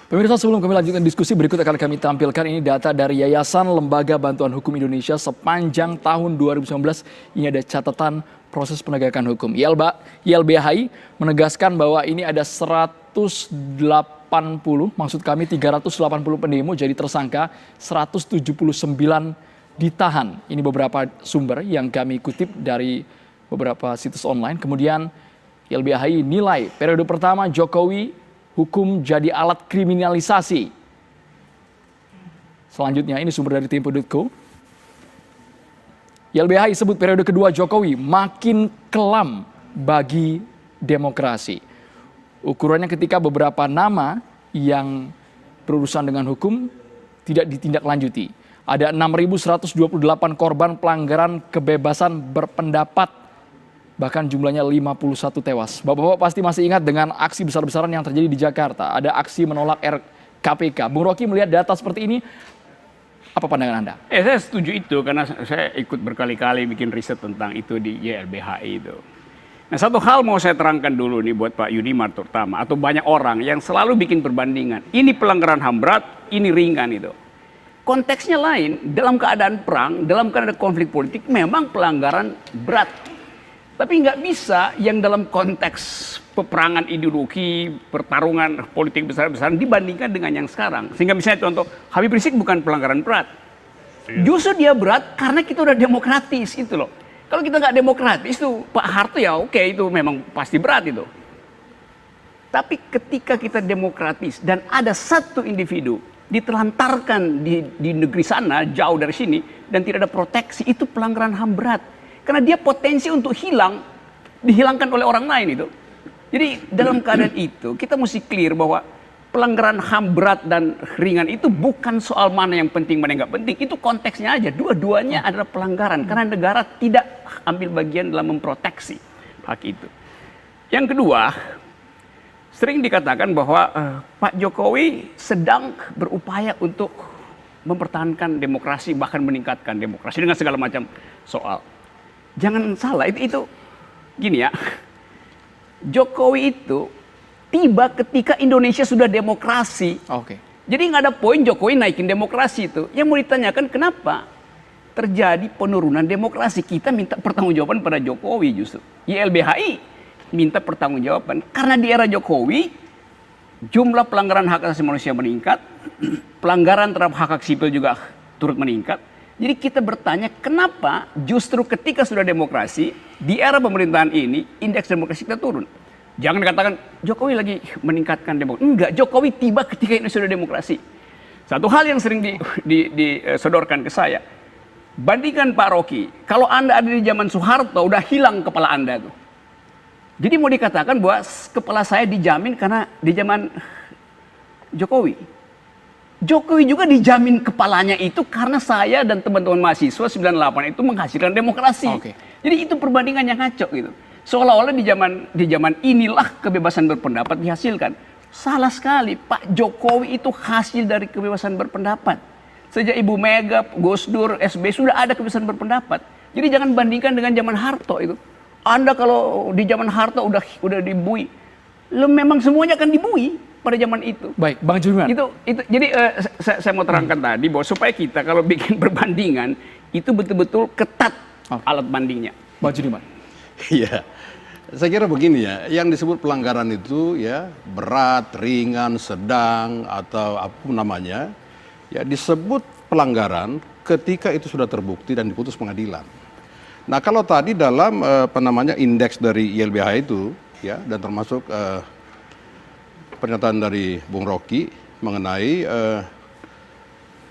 Pemirsa, sebelum kami lanjutkan diskusi, berikut akan kami tampilkan ini data dari Yayasan Lembaga Bantuan Hukum Indonesia sepanjang tahun 2019. Ini ada catatan proses penegakan hukum. YLBHI menegaskan bahwa ini ada 180, maksud kami 380 pendemo jadi tersangka, 179 ditahan. Ini beberapa sumber yang kami kutip dari beberapa situs online. Kemudian YLBHI nilai periode pertama Jokowi hukum jadi alat kriminalisasi. Selanjutnya ini sumber dari Tempo.co. YLBHI sebut periode kedua Jokowi makin kelam bagi demokrasi. Ukurannya ketika beberapa nama yang berurusan dengan hukum tidak ditindaklanjuti. Ada 6.128 korban pelanggaran kebebasan berpendapat. Bahkan jumlahnya 51 tewas. Bapak-bapak pasti masih ingat dengan aksi besar-besaran yang terjadi di Jakarta. Ada aksi menolak RKPK. Bung Rocky melihat data seperti ini, apa pandangan Anda? Saya setuju itu karena saya ikut berkali-kali bikin riset tentang itu di YLBHI itu. Nah, satu hal mau saya terangkan dulu nih buat Pak Yudimar terutama, atau banyak orang yang selalu bikin perbandingan. Ini pelanggaran HAM berat, ini ringan itu. Konteksnya lain, dalam keadaan perang, dalam keadaan konflik politik memang pelanggaran berat. Tapi nggak bisa yang dalam konteks peperangan ideologi, pertarungan politik besar-besaran dibandingkan dengan yang sekarang. Sehingga misalnya contoh, Habib Rizik bukan pelanggaran berat. Justru dia berat karena kita udah demokratis itu loh. Kalau kita nggak demokratis itu Pak Harto ya oke, itu memang pasti berat itu. Tapi ketika kita demokratis dan ada satu individu ditelantarkan di negeri sana, jauh dari sini, dan tidak ada proteksi, itu pelanggaran HAM berat. Karena dia potensi untuk dihilangkan oleh orang lain itu. Jadi dalam keadaan itu kita mesti clear bahwa pelanggaran HAM berat dan ringan itu bukan soal mana yang penting mana yang nggak penting. Itu konteksnya aja. Dua-duanya adalah pelanggaran karena negara tidak ambil bagian dalam memproteksi hak itu. Yang kedua, sering dikatakan bahwa Pak Jokowi sedang berupaya untuk mempertahankan demokrasi bahkan meningkatkan demokrasi dengan segala macam soal. Jangan salah, itu gini ya, Jokowi itu tiba ketika Indonesia sudah demokrasi. Oke. Jadi nggak ada poin Jokowi naikin demokrasi itu. Yang mau ditanyakan kenapa terjadi penurunan demokrasi. Kita minta pertanggungjawaban pada Jokowi justru. YLBHI minta pertanggungjawaban. Karena di era Jokowi, jumlah pelanggaran hak asasi manusia meningkat, pelanggaran terhadap hak sipil juga turut meningkat. Jadi kita bertanya kenapa justru ketika sudah demokrasi, di era pemerintahan ini, indeks demokrasi kita turun. Jangan katakan Jokowi lagi meningkatkan demokrasi. Enggak, Jokowi tiba ketika ini sudah demokrasi. Satu hal yang sering disodorkan ke saya, bandingkan Pak Rocky, kalau Anda ada di zaman Soeharto, udah hilang kepala Anda tuh. Jadi mau dikatakan bahwa kepala saya dijamin karena di zaman Jokowi. Jokowi juga dijamin kepalanya itu karena saya dan teman-teman mahasiswa 98 itu menghasilkan demokrasi. Oke. Jadi itu perbandingan yang ngaco gitu. Seolah-olah di zaman inilah kebebasan berpendapat dihasilkan. Salah sekali, Pak Jokowi itu hasil dari kebebasan berpendapat. Sejak Ibu Mega, Gus Dur, SBY sudah ada kebebasan berpendapat. Jadi jangan bandingkan dengan zaman Harto itu. Anda kalau di zaman Harto udah dibui, lo memang semuanya akan dibui pada zaman itu. Baik, Bang Juliman. Jadi saya mau terangkan tadi bahwa supaya kita kalau bikin perbandingan itu betul-betul ketat alat bandingnya. Bang Juliman. Iya, saya kira begini ya, yang disebut pelanggaran itu ya berat, ringan, sedang atau apapun namanya, ya disebut pelanggaran ketika itu sudah terbukti dan diputus pengadilan. Nah kalau tadi dalam indeks dari YLBHI itu ya dan termasuk pernyataan dari Bung Rocky mengenai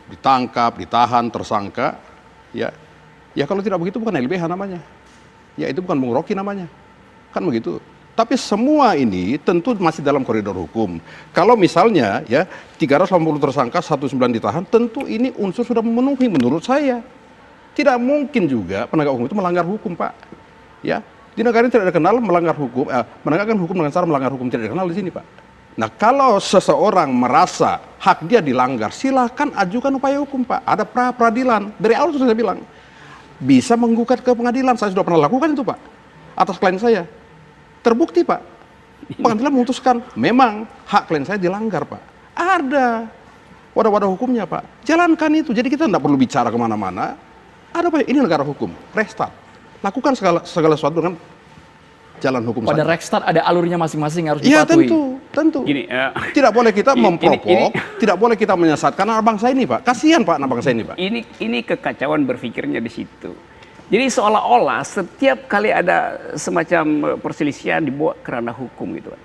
ditangkap, ditahan, tersangka, ya kalau tidak begitu bukan LBH namanya, ya itu bukan Bung Rocky namanya, kan begitu. Tapi semua ini tentu masih dalam koridor hukum. Kalau misalnya ya 380 tersangka, 19 ditahan, tentu ini unsur sudah memenuhi menurut saya. Tidak mungkin juga penegak hukum itu melanggar hukum, Pak. Ya, di negara ini tidak dikenal melanggar hukum, menegakkan hukum dengan cara melanggar hukum tidak dikenal di sini, Pak. Nah, kalau seseorang merasa hak dia dilanggar, silakan ajukan upaya hukum, Pak. Ada pra-peradilan. Dari awal sudah saya bilang, bisa menggugat ke pengadilan. Saya sudah pernah lakukan itu, Pak. Atas klien saya. Terbukti, Pak. Pengadilan memutuskan, memang hak klien saya dilanggar, Pak. Ada wadah-wadah hukumnya, Pak. Jalankan itu. Jadi kita tidak perlu bicara kemana-mana. Ada apa? Ini negara hukum. Restart. Lakukan segala sesuatu dengan jalan hukum Pada saja. restart ada alurnya masing-masing harus Iya, dipatuhi. tentu. Gini, Tidak boleh kita ini- memprovok, tidak boleh kita menyesatkan anak bangsa ini, Pak. Kasihan, Pak, anak bangsa ini, Pak. ini kekacauan berpikirnya di situ. Jadi seolah-olah setiap kali ada semacam perselisihan dibawa ke ranah hukum gitu kan.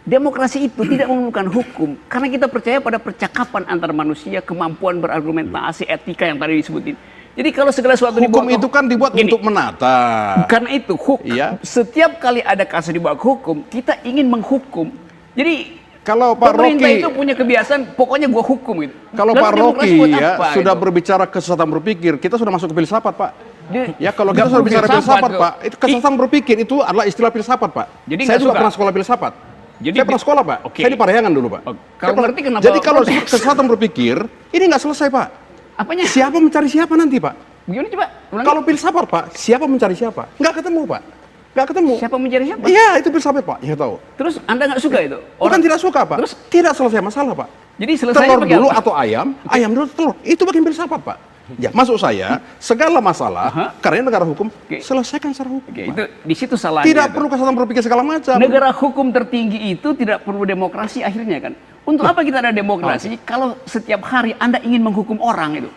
Demokrasi itu tidak memerlukan hukum karena kita percaya pada percakapan antar manusia, kemampuan berargumentasi, etika yang tadi disebutin. Jadi kalau segala sesuatu Hukum dibawa ke- itu kan dibuat Gini, untuk menata. karena itu Iya. setiap kali ada kasus dibawa ke hukum, kita ingin menghukum. Jadi Kalau Pak pemerintah Rocky, itu punya kebiasaan, pokoknya gua hukum gitu. kalau Lalu Pak demokrasi Rocky buat ya apa, sudah gitu? berbicara kesesatan berpikir, kita sudah masuk ke filsafat, Pak. Dia- Ya kalau nggak kita sudah perlu bicara filsafat, kok. Pak, itu kesesatan berpikir itu adalah istilah filsafat, Pak. Jadi saya nggak juga suka? pernah sekolah filsafat. Jadi Saya pernah sekolah, Pak. Oke. Saya di Parahyangan dulu, Pak. Oh, Saya kalau pernah- ngerti kenapa Jadi kalau protes? kesesatan berpikir, ini nggak selesai, Pak. Apanya? Siapa mencari siapa nanti, Pak? Gimana coba? Ulangi. Kalau filsafat, Pak, siapa mencari siapa? Nggak ketemu, Pak. Nggak ketemu. Siapa mencari siapa? Iya, itu filsafat, Pak. Ya tahu. Terus Anda nggak suka itu? Bukan tidak suka, Pak. Terus Tidak selesai masalah, Pak. jadi selesai Telur dulu atau ayam dulu atau telur. Itu bagian filsafat, Pak. Ya, maksud saya, segala masalah, karena ini negara hukum, selesaikan secara hukum. Oke, Pak. itu di situ salahnya. Tidak itu. perlu kesalahan berpikir segala macam. Negara hukum tertinggi itu tidak perlu demokrasi akhirnya kan. Untuk apa kita ada demokrasi kalau setiap hari Anda ingin menghukum orang itu?